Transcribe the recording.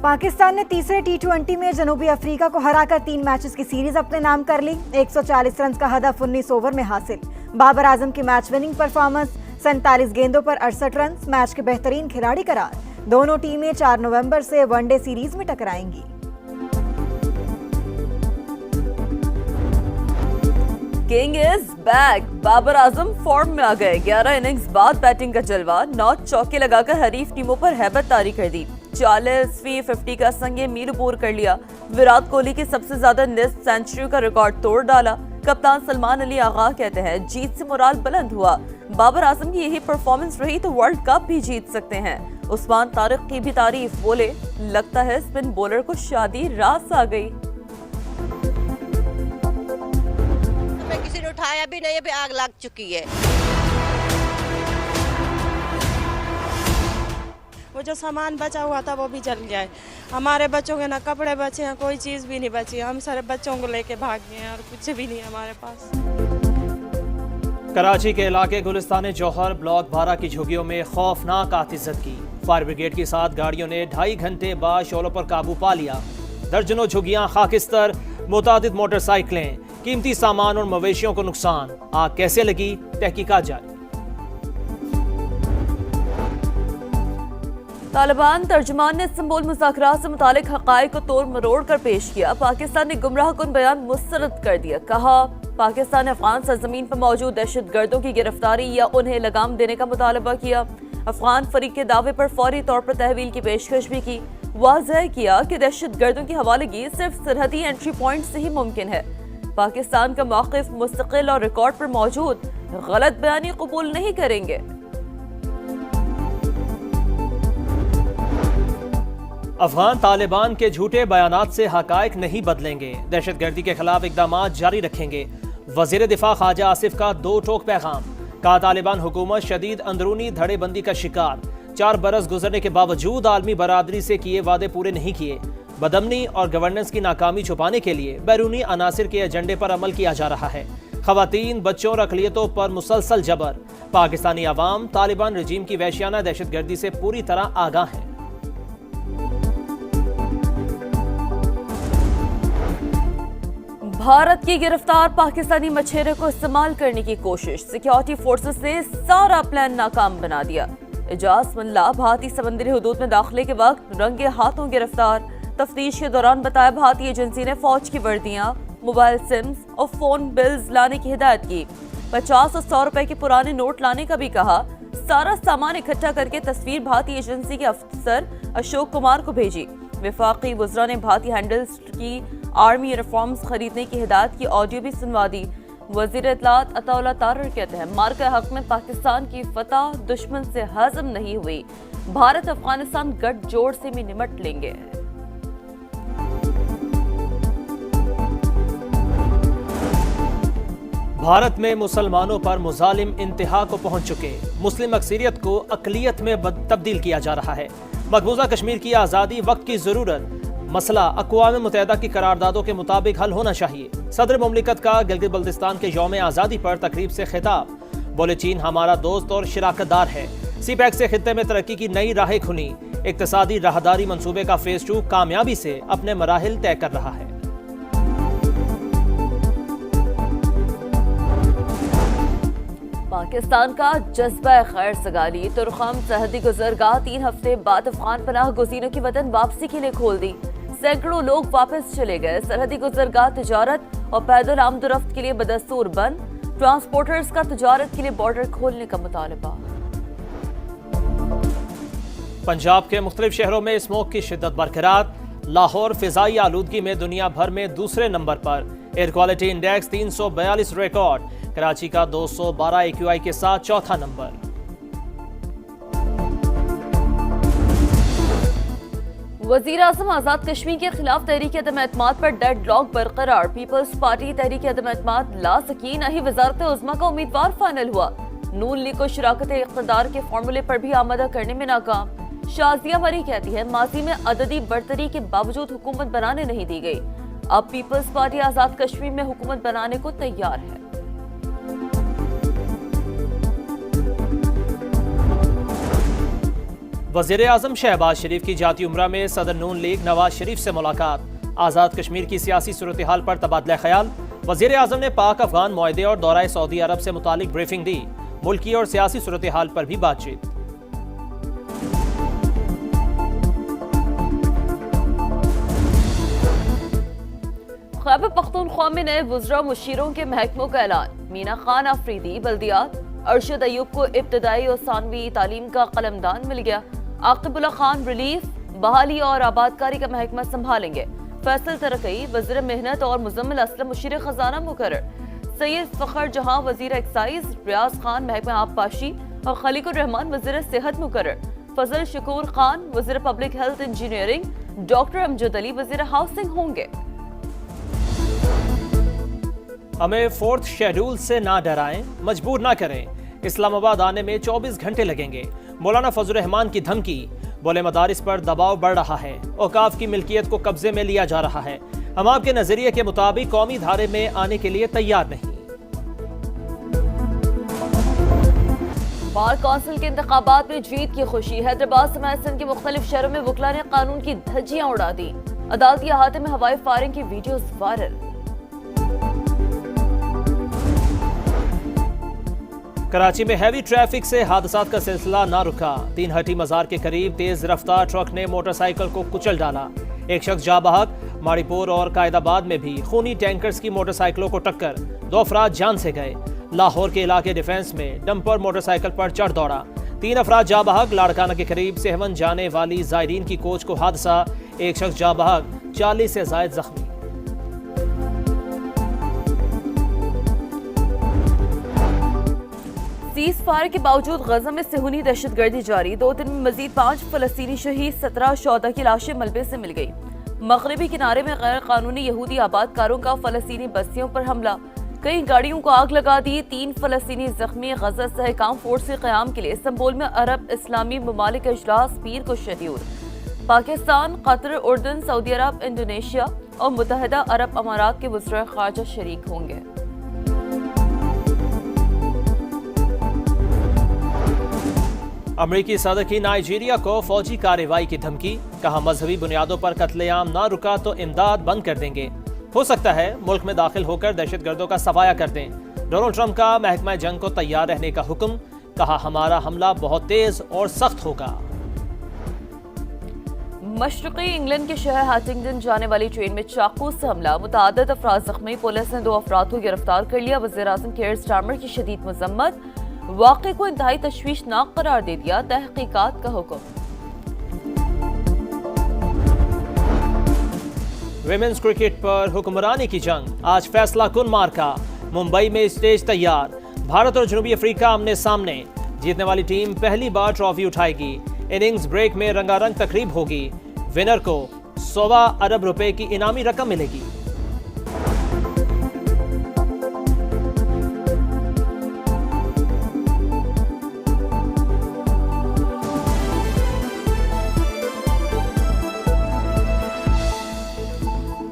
पाकिस्तान ने तीसरे टी20 में जनूबी अफ्रीका को हराकर 3 मैचेस की सीरीज अपने नाम कर ली। 140 रन का हदफ 19 ओवर में हासिल। बाबर आजम की मैच विनिंग परफॉर्मेंस, 47 गेंदों पर 68 रन, मैच के बेहतरीन खिलाड़ी करार। दोनों टीमें 4 नवंबर से वनडे सीरीज में टकराएंगी। King is back. Babar Azam form में आ गए। 11 इनिंग्स बाद बैटिंग का जलवा, 9 चौके लगाकर हरीफ टीमों पर हैबत तारी कर दी। 40वीं 50 का संगे मील अबूर कर लिया। विराट कोहली की सबसे ज्यादा निस्फ सेंचुरी का रिकॉर्ड तोड़ डाला। कप्तान सलमान अली आगा कहते हैं जीत से मोराल बुलंद हुआ। बाबर आजम की यही परफॉर्मेंस रही तो वर्ल्ड कप भी जीत सकते हैं। उस्मान तारिक की भी तारीफ, बोले लगता है स्पिन बॉलर को शादी रास आ गई। किसी ने उठाया भी नहीं, अभी आग लग चुकी है। वो जो सामान बचा हुआ था वो भी जल गया है। हमारे बच्चों के ना कपड़े बचे हैं, कोई चीज़ भी नहीं बची। हम सारे बच्चों को लेके भाग गए हैं और कुछ भी नहीं हमारे पास। कराची के इलाके गुलिस्तान जौहर ब्लॉक 12 की झुग्गियों में खौफनाक आतिशत की। फायर ब्रिगेड की 7 गाड़ियों ने 2.5 घंटे बाद शोलों पर काबू पा लिया। दर्जनों झुग्गियां खाकिस्तर, मुतादिद मोटरसाइकिलें, कीमती सामान और मवेशियों को नुकसान। आग कैसे लगी, तहकीकात जारी। तालिबान तर्जुमान ने इस्तांबुल मुज़ाकरात से मुतालिक हक़ाइक़ को तोड़ मरोड़ कर पेश किया। पाकिस्तान ने गुमराह कुन बयान मुस्तरद कर दिया। कहा पाकिस्तान ने अफगान सरजमीन पर मौजूद दहशतगर्दों की गिरफ्तारी या उन्हें लगाम देने का मुतालबा किया। अफगान फरीक के दावे पर फौरी तौर पर तहवील की पेशकश भी की। वाज़ह किया कि दहशतगर्दों की हवालगी सिर्फ सरहदी एंट्री पॉइंट से ही मुमकिन है। पाकिस्तान का मौक़िफ़ मुस्तकिल और रिकॉर्ड पर मौजूद, गलत बयानी कबूल नहीं करेंगे। अफगान तालिबान के झूठे बयानात से हक़ाइक़ नहीं बदलेंगे। दहशतगर्दी के खिलाफ इक़दामात जारी रखेंगे। वज़ीर दिफा ख्वाजा आसिफ का 2 टोक पैगाम। कहा तालिबान हुकूमत शदीद अंदरूनी धड़ेबंदी का शिकार। 4 बरस गुजरने के बावजूद आलमी बरादरी से किए वादे पूरे नहीं किए। बदअमनी और गवर्नेंस की नाकामी छुपाने के लिए बैरूनी अनासिर के एजेंडे पर अमल किया जा रहा है। ख़वातीन, बच्चों और अक़लियतों पर मुसलसल जबर। पाकिस्तानी अवाम तालिबान रजीम की वहशियाना दहशतगर्दी से पूरी तरह आगाह है। भारत की गिरफ्तार पाकिस्तानी मछेरे को इस्तेमाल करने की कोशिश। सिक्योरिटी फोर्सेस ने सारा प्लान नाकाम बना दिया। इजाज मल्ला भारतीय समंदरी हुदूद में दाखिले के वक्त रंगे हाथों गिरफ्तार। तफ्तीश के दौरान बताया भारतीय एजेंसी ने फौज की वर्दियां, मोबाइल सिम्स और फोन बिल्स लाने की हिदायत की। 50 और 100 रुपए के पुराने नोट लाने का भी कहा। सारा सामान इकट्ठा करके तस्वीर भारतीय एजेंसी के अफसर अशोक कुमार को भेजी। विफाकी वज़रा ने भारतीय हैंडल्स की आर्मी यूनिफॉर्म्स खरीदने की हिदायत की ऑडियो भी सुनवा दी। वज़ीर इत्तलात अताउल्लाह तारर कहते हैं मार्का हक में पाकिस्तान की फतह दुश्मन से हजम नहीं हुई। भारत अफगानिस्तान गठजोड़ से भी निमट लेंगे। भारत में मुसलमानों पर मुजालिम इंतहा को पहुंच चुके। मुस्लिम अक्सरियत को अकलियत में तब्दील किया जा रहा है। मकबूजा कश्मीर की आज़ादी वक्त की ज़रूरत। मसला अक़वाम मुत्तहिदा की करारदादों के मुताबिक हल होना चाहिए। सदर मुमलिकत का गिलगित बल्तिस्तान के यौम आज़ादी पर तकरीब से खिताब। बोले चीन हमारा दोस्त और शराकतदार है। सीपैक से खित्ते में तरक्की की नई राहें खुली। इक़्तिसादी राहदारी मंसूबे का फ़ेज़ 2 कामयाबी से अपने मराहिल तय कर रहा है। पाकिस्तान का जज्बा खैर सगाली। तुरखम सरहदी गुजरगाह 3 हफ्ते बाद अफगान पनाह गुज़ीरों की वतन वापसी के लिए खोल दी। सैकड़ों लोग वापस चले गए। सरहदी गुजरगाह तिजारत और पैदल आमदोरफ्त के लिए बदस्तूर बंद। ट्रांसपोर्टर्स का तिजारत के लिए बॉर्डर खोलने का मुतालबा। पंजाब के मुख्तलिफ शहरों में स्मोक की शिद्दत बरकरार। लाहौर फिजाई आलूदगी में दुनिया भर में दूसरे नंबर पर। Air quality index 342 record. Karachi का 212 AQI के साथ चौथा नंबर। वज़ीर आज़म आज़ाद कश्मीर के खिलाफ तहरीक अदम एतमाद पर डेड लॉक बरकरार। पीपल्स पार्टी तहरीक अदम एतमाद ला सकी, न ही वज़ारत उज़्मा का उम्मीदवार फाइनल हुआ। नून लीग को शराकत इक़्तिदार के फॉर्मूले पर भी आमादा करने में नाकाम। शाज़िया मरी कहती है माजी में अददी बरतरी के बावजूद हुकूमत बनाने नहीं दी गई। अब पीपल्स पार्टी आज़ाद कश्मीर में हुकूमत बनाने को तैयार है। वज़ीर आज़म शहबाज शरीफ की जाती उम्रा में सदर नून लीग नवाज शरीफ से मुलाकात। आज़ाद कश्मीर की सियासी सूरत हाल पर तबादला ख्याल। वज़ीर आज़म ने पाक अफगान मुआहदे और दौरा सऊदी अरब से मुतालिक ब्रीफिंग दी। मुल्की और सियासी सूरत हाल पर भी बातचीत। खैबर पख्तूनख्वा में नए वुज़रा मुशीरों के महकमों का ऐलान। मीना खान आफरीदी बल्दियात, अरशद अयूब को इब्तदाई और सानवी तालीम का कलमदान मिल गया। आकिबुल्ला खान रिलीफ, बहाली और आबादकारी का महकमा संभालेंगे। फैसल तरक्की, वज़ीर मेहनत और मुजम्मिल असलम मुशीर खजाना मुकर्रर। सैयद फ़खर जहां वज़ीर एक्साइज, रियाज खान महकमा आबपाशी और खलीकुर रहमान वज़ीर सेहत मुकर्रर। फजल शकूर खान वज़ीर public health engineering, doctor Amjad Ali वज़ीर हाउसिंग होंगे। हमें फोर्थ शेड्यूल से ना डराएं, मजबूर ना करें। इस्लामाबाद आने में 24 घंटे लगेंगे। मौलाना फजल रहमान की धमकी। बोले मदारिस पर दबाव बढ़ रहा है, औकाफ की मिल्कियत को कब्जे में लिया जा रहा है। हम आपके नजरिए के मुताबिक कौमी धारे में आने के लिए तैयार नहीं। बार काउंसिल के इंतखाबात में जीत की खुशी। हैदराबाद समेत सिंध के मुख्तलिफ शहरों में वकला ने कानून की धज्जियां उड़ा दी। अदालती अहाते में हवाई फायरिंग की वीडियोस वायरल। कराची में हैवी ट्रैफिक से हादसात का सिलसिला ना रुका। तीन हटी मजार के करीब तेज रफ्तार ट्रक ने मोटरसाइकिल को कुचल डाला। एक शख्स जा बहक। माड़ीपुर और कायदाबाद में भी खूनी टैंकर्स की मोटरसाइकिलों को टक्कर, 2 अफराद जान से गए। लाहौर के इलाके डिफेंस में डंपर मोटरसाइकिल पर चढ़ दौड़ा, 3 अफराद जा बहक। लाड़काना के करीब सेहवन जाने वाली जायरीन की कोच को हादसा, एक शख्स जा बहक, 40 से जायद जख्मी। सीज फायर के बावजूद गजा में सेहूनी दहशतगर्दी जारी। 2 दिन में मजीद 5 फलस्तीनी शहीद, 17 शोहदा की लाशें मलबे से मिल गई। मगरबी किनारे में गैर कानूनी यहूदी आबादकारों का फलस्तीनी बस्तियों पर हमला, कई गाड़ियों को आग लगा दी। 3 फलस्तीनी जख्मी। गजा सहकाम फोर्स के क़याम के लिए इस्तांबुल में अरब इस्लामी ममालिक इजलास पीर को शेड्यूल। पाकिस्तान, कतर, उर्दन, सऊदी अरब, इंडोनेशिया और मुत्तहिदा अरब अमारात के वज़ीर ख़ारजा शरीक होंगे। अमरीकी सदर की नाइजीरिया को फौजी कार्रवाई की धमकी। कहा मजहबी बुनियादों पर कत्लेआम ना रुका तो इमदाद बंद कर देंगे। हो सकता है मुल्क में दाखिल होकर दहशतगर्दों का सफाया कर दें। डोनाल्ड ट्रंप का महकमा जंग को तैयार रहने का हुक्म। कहा हमारा हमला बहुत तेज और सख्त होगा। मशरक़ी इंग्लैंड के शहर हैटिंगटन जाने वाली ट्रेन में चाकू से हमला, मुतअद्दिद अफराद जख्मी। पुलिस ने 2 अफराद को गिरफ्तार कर लिया। वज़ीर आज़म केयर स्टारमर की शदीद मजम्मत। वाक़े को इंतहाई तशवीशनाक करार दे दिया, तहकीकात का हुक्म। विमेंस क्रिकेट पर हुक्मरानी की जंग, आज फैसला कुन मार्का। मुंबई में स्टेज तैयार, भारत और जनूबी अफ्रीका आमने सामने। जीतने वाली टीम पहली बार ट्रॉफी उठाएगी। इनिंग्स ब्रेक में रंगारंग तकरीब होगी। विनर को 100 अरब रुपए की इनामी रकम मिलेगी।